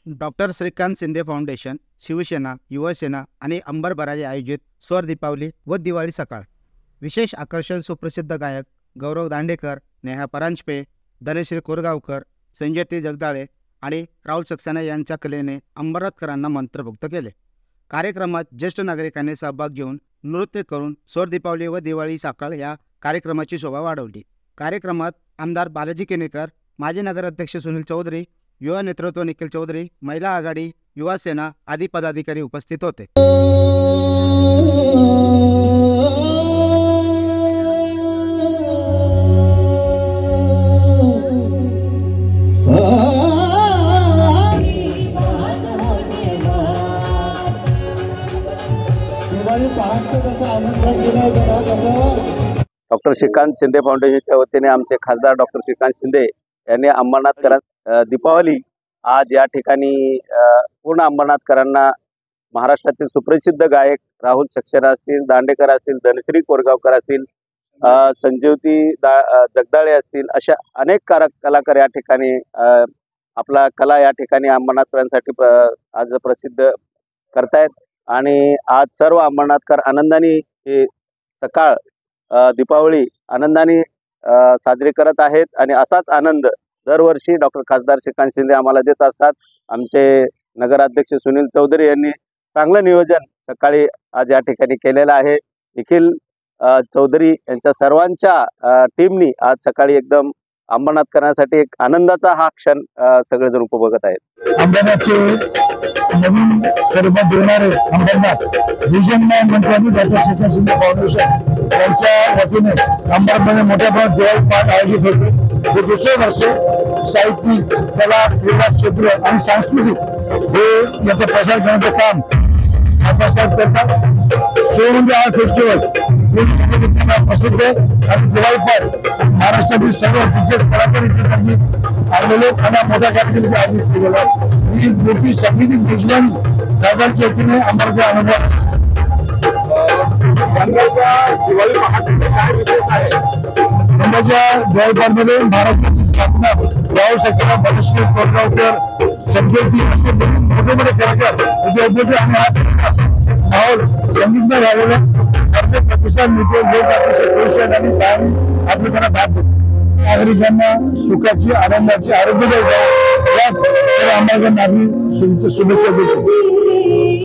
Doctor Shrikant Shinde foundation, Shiv Sena, Yuvasena आणि अंबर बराजे आयोजित स्वर दीपावली व दिवाळी सकाळ. विशेष आकर्षण सुप्रसिद्ध गायक गौरव दांडेकर, नेहा परांजपे, धनश्री कोरगावकर, संजय जगदाळे आणि राहुल सक्सेना यांच्या कलेने अंबरनाथकरांना मंत्रमुग्ध केले. कार्यक्रमात ज्येष्ठ नागरिकांनी सहभाग घेऊन नृत्य करून स्वर दीपावली व दिवाळी सकाळ या कार्यक्रमाची शोभा वाढवली. कार्यक्रमात आमदार बालाजी केनेकर, माजी नगराध्यक्ष सुनील चौधरी, युवा नेतृत्व निखिल चौधरी, महिला आघाडी, युवा सेना आदी पदाधिकारी उपस्थित होते. डॉक्टर श्रीकांत शिंदे फाउंडेशनच्या वतीने आमचे खासदार डॉक्टर श्रीकांत शिंदे यांनी अंबरनाथकरांना दीपावली आज या ठिकाणी पूर्ण अंबरनाथकरांना महाराष्ट्रातील सुप्रसिद्ध गायक राहुल सक्सेना असतील, दांडेकर असतील, धनश्री कोरगावकर असतील, संजीवती जगदाळे असतील, अशा अनेक कलाकार या ठिकाणी आपला कला या ठिकाणी अंबरनाथकरांसाठी आज प्रसिद्ध करतायत. आणि आज सर्व अंबरनाथकर आनंदाने ही सकाळ दीपावली आनंदाने साजरी करत आहेत. आणि असाच आनंद दरवर्षी डॉक्टर खासदार श्रीकांत शिंदे आम्हाला देत असतात. आमचे नगराध्यक्ष सुनील चौधरी यांनी चांगलं नियोजन सकाळी आज या ठिकाणी केलेलं आहे. निखिल चौधरी यांच्या सर्वांच्या टीमनी आज सकाळी एकदम अंबरनाथ करण्यासाठी एक आनंदाचा हा क्षण सगळेजण उपभोगत आहेत. अंबरनाथचे नवीन स्वरूप देणारे अंबरनाथ विजन मंत्र्यांनी डॉक्टर श्रीकांत शिंदे फाउंडेशन यांच्या वतीने अंबरनाथमध्ये मोठ्या प्रमाणात दिवाळी पाठ आयोजित होते. हे दुसरे वर्ष साहित्यिक, कला, क्रीडा क्षेत्र आणि सांस्कृतिक हे याचा प्रसार करण्याचं काम करतात. शिवमंदिर आर्ट फेस्टिवल प्रसिद्ध आणि दिवाळी पाठ महाराष्ट्रातील सर्व दिग्गज कलाकार त्यांनी आलेले आणि मोठ्या कार्यक्रमाचे आयोजित केलेला ही मोठी संगीत विज्ञान राजांच्या वतीने आम्हाला अनुभव. दिवाळी काय विशेष आहे? यंदाच्या दिवाळी पाठमध्ये महाराष्ट्राची स्थापना राहुल सक्सेना, धनश्री कोरगावकर, संजय असे मोठे मोठे कलाकार आणि हा माहोल संगीतमय झालेला प्रतिसाद मिळतो. लोक आणि आपले त्यांना भाग देतो. नागरिकांना सुखाची, आनंदाची, आरोग्यदायी याच आम्हाला शुभेच्छा देतो.